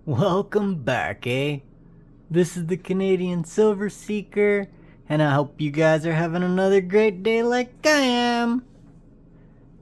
Welcome back, eh? This is the Canadian Silver Seeker, and I hope you guys are having another great day like I am.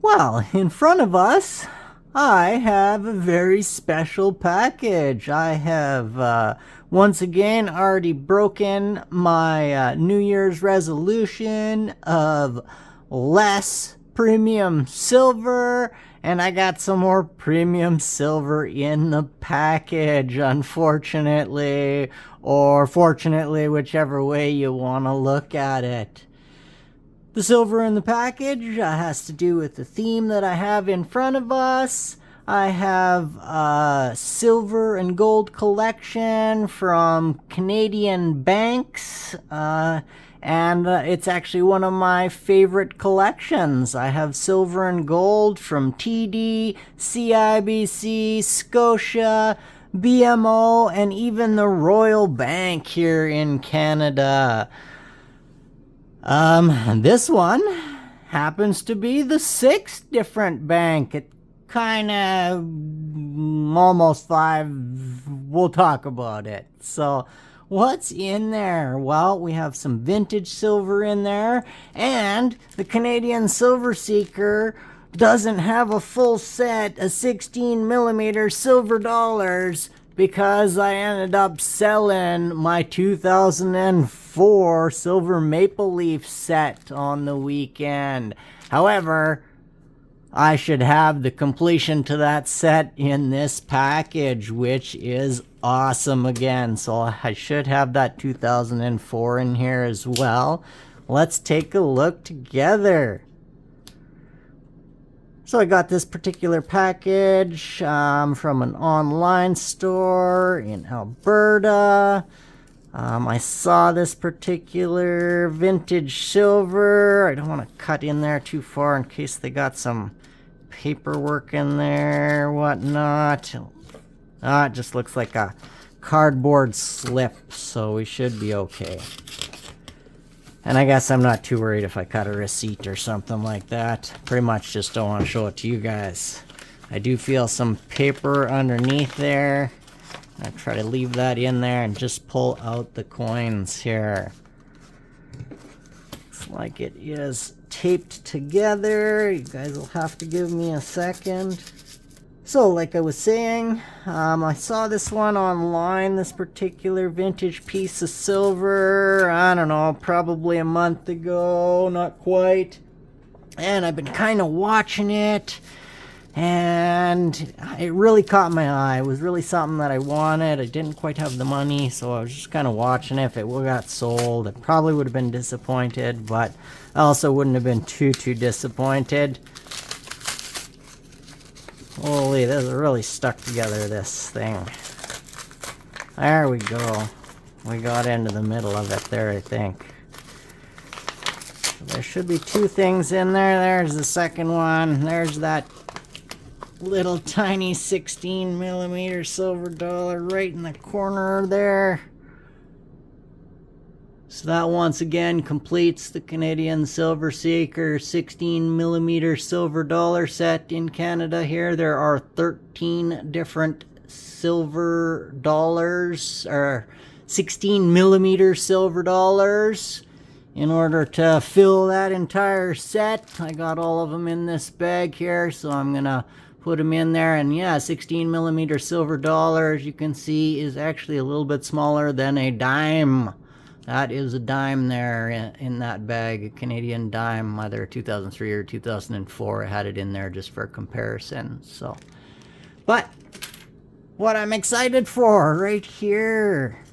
Well, in front of us, I have a very special package. I have once again already broken my New Year's resolution of less premium silver, and I got some more premium silver in the package, unfortunately, or fortunately, whichever way you want to look at it. The silver in the package has to do with the theme that I have in front of us. I have a silver and gold collection from Canadian banks, and it's actually one of my favorite collections. I have silver and gold from TD, CIBC, Scotia, BMO, and even the Royal Bank here in Canada. This one happens to be the sixth different bank. It kind of almost five. We'll talk about it. So, what's in there? Well, we have some vintage silver in there, and the Canadian Silver Seeker doesn't have a full set of 16 millimeter silver dollars because I ended up selling my 2004 silver maple leaf set on the weekend. However, I should have the completion to that set in this package, which is awesome again. So I should have that 2004 in here as well. Let's take a look together. So I got this particular package from an online store in Alberta. I saw this particular vintage silver. I don't want to cut in there too far in case they got some paperwork in there, whatnot. It just looks like a cardboard slip, so we should be okay. And I guess I'm not too worried if I cut a receipt or something like that. Pretty much just don't want to show it to you guys. I do feel some paper underneath there. I try to leave that in there and just pull out the coins here. Looks like it is taped together. You guys will have to give me a second. So, like I was saying, I saw this one online, this particular vintage piece of silver, I don't know, probably a month ago, not quite. And I've been kind of watching it, and it really caught my eye. It was really something that I wanted. I didn't quite have the money, so I was just kind of watching it. If it got sold, I probably would have been disappointed, but I also wouldn't have been too disappointed. Holy, this is really stuck together, this thing. There we go. We got into the middle of it there, I think. There should be two things in there. There's the second one. There's that little tiny 16 millimeter silver dollar right in the corner there. So that once again completes the Canadian Silver Seeker 16 millimeter silver dollar set in Canada here. There are 13 different silver dollars, or 16 millimeter silver dollars. In order to fill that entire set, I got all of them in this bag here, so I'm gonna put them in there. And yeah, 16 millimeter silver dollar, as you can see, is actually a little bit smaller than a dime. That is a dime there in that bag, a Canadian dime, either 2003 or 2004. I had it in there just for comparison. So, but what I'm excited for right here,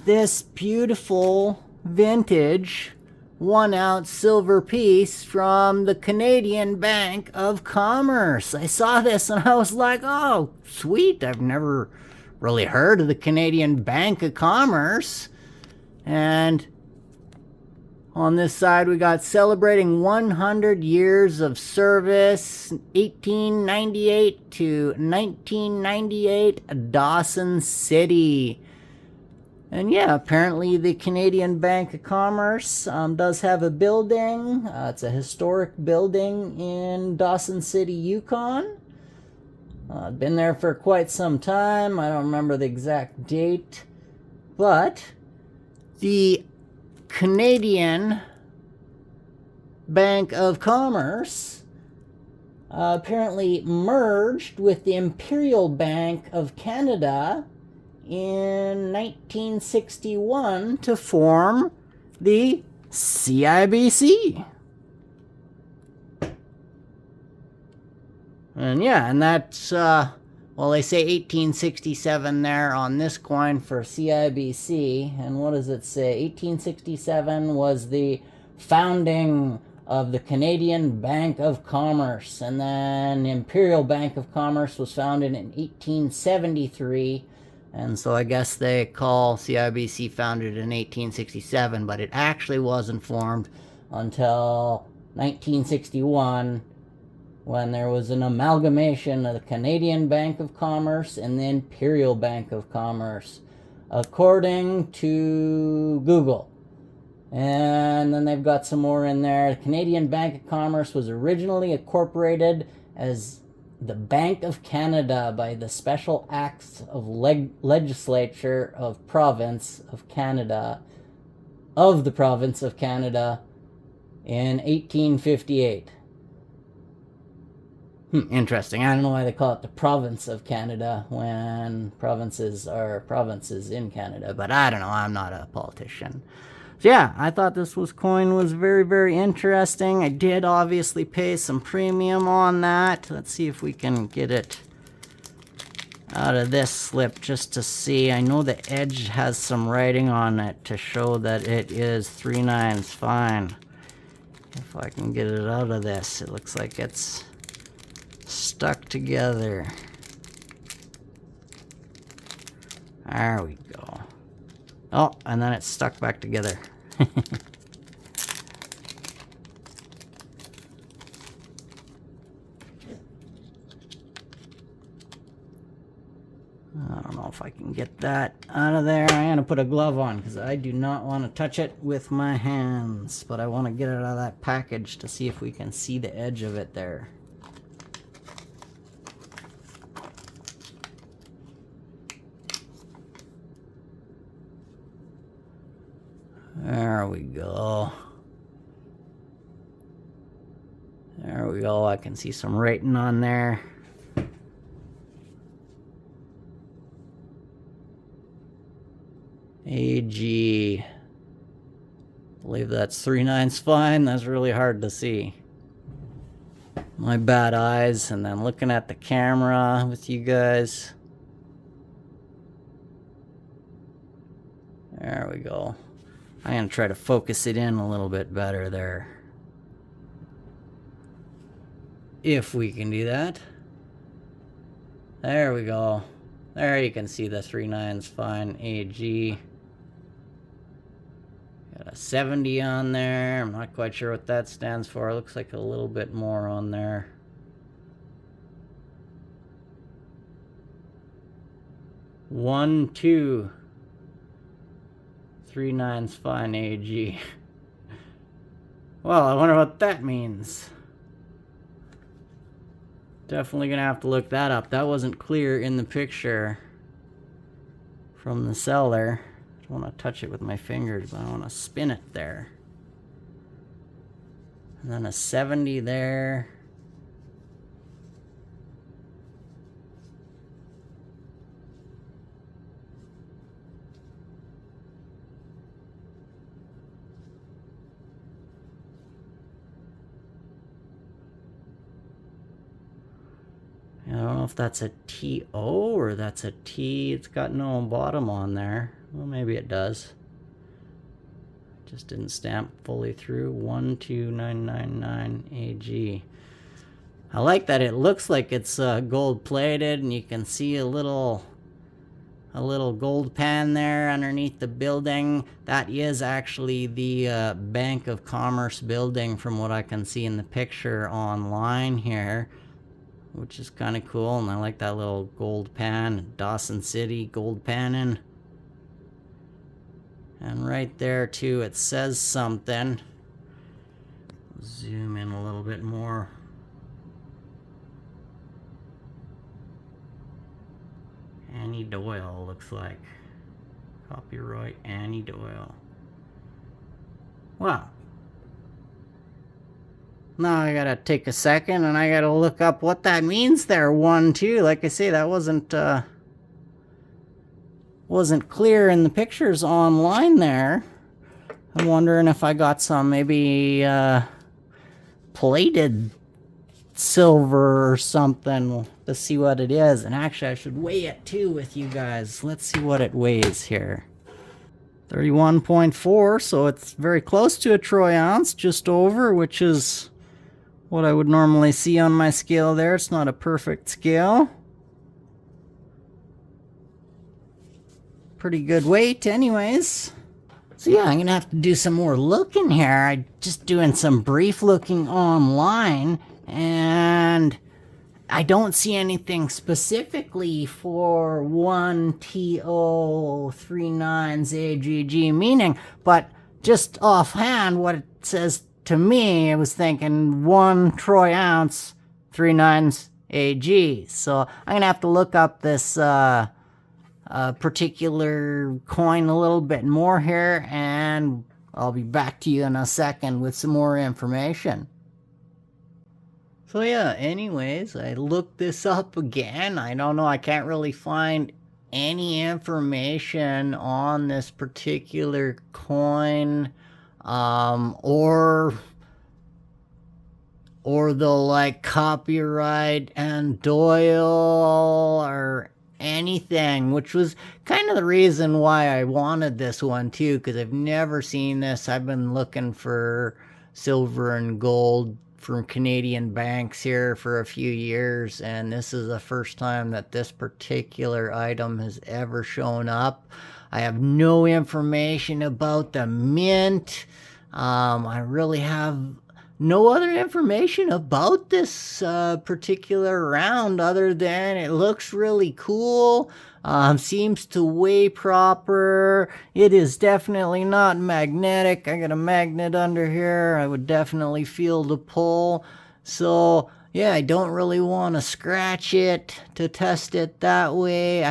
this beautiful vintage 1 ounce silver piece from the Canadian Bank of Commerce. I saw this and I was like, oh, sweet. I've never really heard of the Canadian Bank of Commerce. And on this side, we got celebrating 100 years of service, 1898 to 1998, Dawson City. And yeah, apparently the Canadian Bank of Commerce does have a building. It's a historic building in Dawson City, Yukon. Been there for quite some time. I don't remember the exact date, but the Canadian Bank of Commerce apparently merged with the Imperial Bank of Canada in 1961 to form the CIBC. And yeah, and that's, well, they say 1867 there on this coin for CIBC. And what does it say? 1867 was the founding of the Canadian Bank of Commerce. And then Imperial Bank of Commerce was founded in 1873. And so I guess they call CIBC founded in 1867, but it actually wasn't formed until 1961, when there was an amalgamation of the Canadian Bank of Commerce and the Imperial Bank of Commerce, according to Google. And then they've got some more in there. The Canadian Bank of Commerce was originally incorporated as the Bank of Canada by the Special Acts of Legislature of Province of Canada, of the Province of Canada in 1858. Interesting. I don't know why they call it the Province of Canada when provinces are provinces in Canada, but I don't know. I'm not a politician. So yeah, I thought this coin was very, very interesting. I did obviously pay some premium on that. Let's see if we can get it out of this slip just to see. I know the edge has some writing on it to show that it is 3/9 fine. If I can get it out of this, it looks like it's stuck together. There we go. Oh, and then it's stuck back together. I don't know if I can get that out of there. I'm going to put a glove on because I do not want to touch it with my hands, but I want to get it out of that package to see if we can see the edge of it there. There we go. There we go. I can see some writing on there. AG. I believe that's 3/9 fine. That's really hard to see. My bad eyes. And then looking at the camera with you guys. There we go. I'm going to try to focus it in a little bit better there. If we can do that. There we go. There you can see the 3/9 fine AG. Got a 70 on there. I'm not quite sure what that stands for. It looks like a little bit more on there. One, 2. 3/9 fine AG. Well, I wonder what that means. Definitely gonna have to look that up. That wasn't clear in the picture from the seller. I don't want to touch it with my fingers, but I want to spin it there. And then a 70 there. I don't know if that's a TO or that's a T. It's got no bottom on there. Well, maybe it does. Just didn't stamp fully through. 12999 AG. I like that it looks like it's gold plated, and you can see a little gold pan there underneath the building. That is actually the Bank of Commerce building from what I can see in the picture online here, which is kind of cool. And I like that little gold pan, Dawson City gold panning. And right there too, it says something. Zoom in a little bit more. Anne Doyle looks like. Copyright Anne Doyle. Wow. Now I gotta take a second and I gotta look up what that means there. 1, 2. Like I say, that wasn't clear in the pictures online there. I'm wondering if I got some maybe plated silver or something. Let's see what it is. And actually I should weigh it too with you guys. Let's see what it weighs here. 31.4, so it's very close to a troy ounce, just over, which is what I would normally see on my scale there. It's not a perfect scale. Pretty good weight anyways. So yeah, I'm gonna have to do some more looking here. I'm just doing some brief looking online, and I don't see anything specifically for 1TO39's AGG meaning, but just offhand what it says to me, I was thinking 1 troy ounce 39's AG. So I'm gonna have to look up this particular coin a little bit more here, and I'll be back to you in a second with some more information. So yeah, anyways, I looked this up again. I don't know, I can't really find any information on this particular coin, or the like copyright Anne Doyle or anything, which was kind of the reason why I wanted this one too, because I've never seen this. I've been looking for silver and gold from Canadian banks here for a few years, and this is the first time that this particular item has ever shown up. I have no information about the mint. I really have no other information about this particular round other than it looks really cool. Seems to weigh proper. It is definitely not magnetic. I got a magnet under here. I would definitely feel the pull. So yeah, I don't really want to scratch it to test it that way.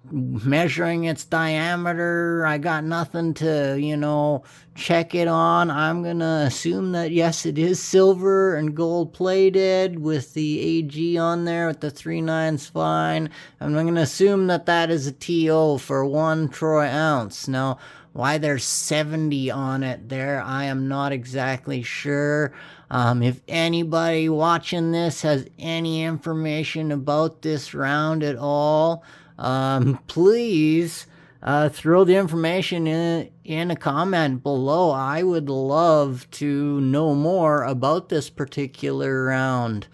Measuring its diameter, I got nothing to, check it on. I'm gonna assume that yes, it is silver and gold plated with the AG on there with the 39's fine. I'm gonna assume that that is a TO for 1 troy ounce. Now, why there's 70 on it there, I am not exactly sure. If anybody watching this has any information about this round at all, please throw the information in a comment below. I would love to know more about this particular round.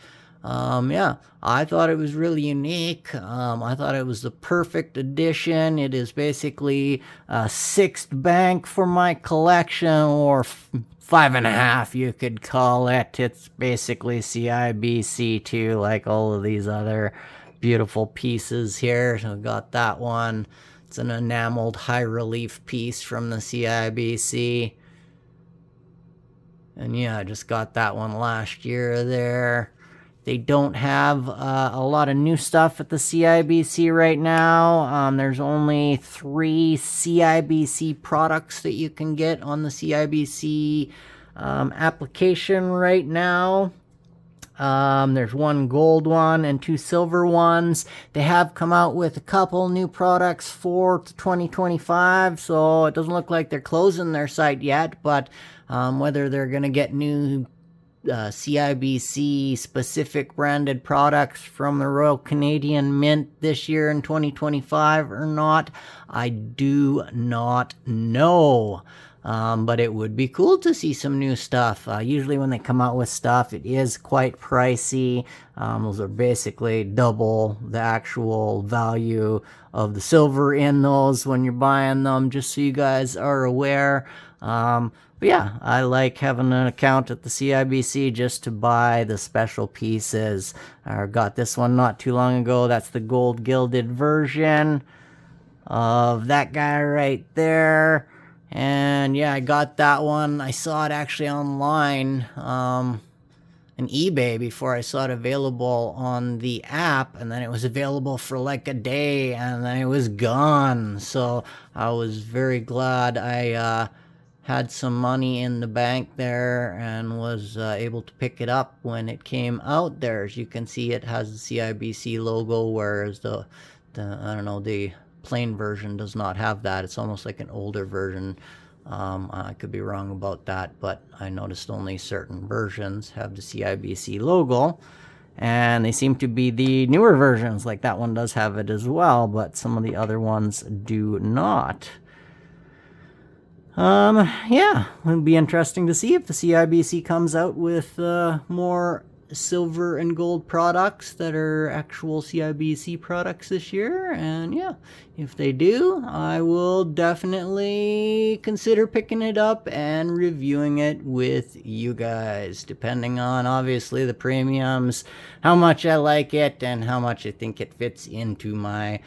Yeah, I thought it was really unique. I thought it was the perfect addition. It is basically a 6th bank for my collection, or 5.5 you could call it. It's basically CIBC too, like all of these other beautiful pieces here. So got that one. It's an enameled high relief piece from the CIBC. And yeah, I just got that one last year there. They don't have a lot of new stuff at the CIBC right now. There's only 3 CIBC products that you can get on the CIBC application right now. There's 1 gold one and 2 silver ones. They have come out with a couple new products for 2025, so it doesn't look like they're closing their site yet, but whether they're going to get new CIBC specific branded products from the Royal Canadian Mint this year in 2025 or not, I do not know. But it would be cool to see some new stuff. Usually when they come out with stuff, it is quite pricey. Those are basically double the actual value of the silver in those when you're buying them, just so you guys are aware. But yeah, I like having an account at the CIBC just to buy the special pieces. I got this one not too long ago. That's the gold gilded version of that guy right there. And yeah, I got that one. I saw it actually online. eBay before I saw it available on the app, and then it was available for like a day and then it was gone. So I was very glad I had some money in the bank there and was able to pick it up when it came out there. As you can see, it has the CIBC logo, whereas the I don't know, the plain version does not have that. It's almost like an older version. I could be wrong about that, but I noticed only certain versions have the CIBC logo, and they seem to be the newer versions. Like that one does have it as well, but some of the other ones do not. Yeah, it'll be interesting to see if the CIBC comes out with more silver and gold products that are actual CIBC products this year. And yeah, if they do, I will definitely consider picking it up and reviewing it with you guys, depending on obviously the premiums, how much I like it, and how much I think it fits into my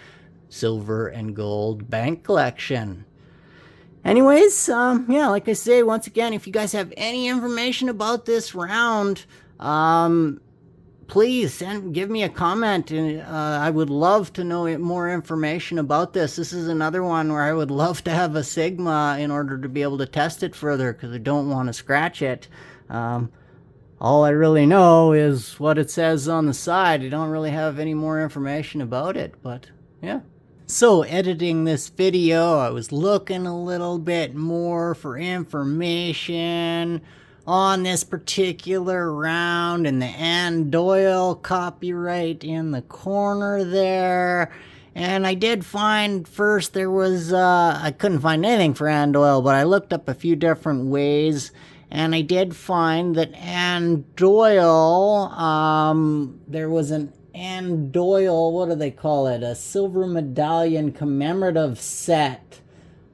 silver and gold bank collection. Anyways, yeah, like I say, once again, if you guys have any information about this round, please give me a comment. I would love to know more information about this. This is another one where I would love to have a Sigma in order to be able to test it further, because I don't want to scratch it. All I really know is what it says on the side. I don't really have any more information about it, but yeah. So editing this video, I was looking a little bit more for information on this particular round, and the Anne Doyle copyright in the corner there. And I did find first there was, I couldn't find anything for Anne Doyle, but I looked up a few different ways, and I did find that Anne Doyle, there was an Anne Doyle, what do they call it? A silver medallion commemorative set.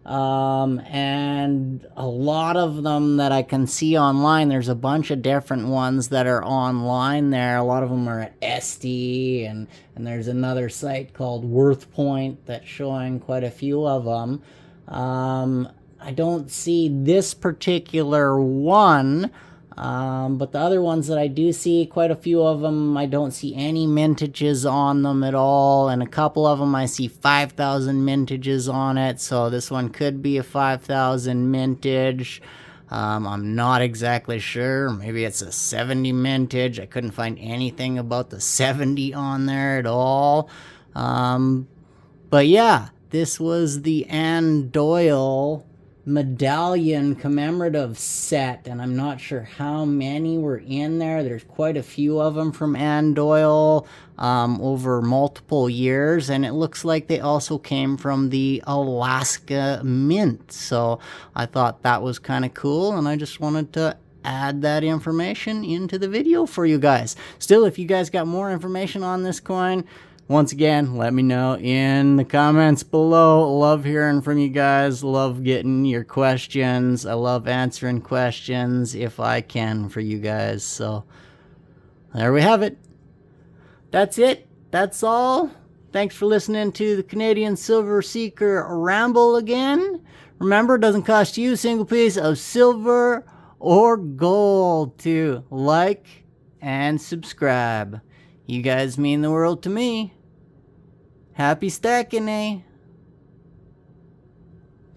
And a lot of them that I can see online. There's a bunch of different ones that are online there. A lot of them are at Esty, and there's another site called WorthPoint that's showing quite a few of them. I don't see this particular one. But the other ones that I do see, quite a few of them, I don't see any mintages on them at all. And a couple of them I see 5,000 mintages on it. So this one could be a 5,000 mintage. I'm not exactly sure. Maybe it's a 70 mintage. I couldn't find anything about the 70 on there at all. But yeah, this was the Anne Doyle medallion commemorative set, and I'm not sure how many were in there. There's quite a few of them from Anne Doyle over multiple years, and it looks like they also came from the alaskamint. So I thought that was kind of cool, and I just wanted to add that information into the video for you guys. Still, if you guys got more information on this coin, once again, let me know in the comments below. Love hearing from you guys. Love getting your questions. I love answering questions if I can for you guys. So there we have it. That's it. That's all. Thanks for listening to the Canadian Silver Seeker ramble again. Remember, it doesn't cost you a single piece of silver or gold to like and subscribe. You guys mean the world to me. Happy stacking, eh?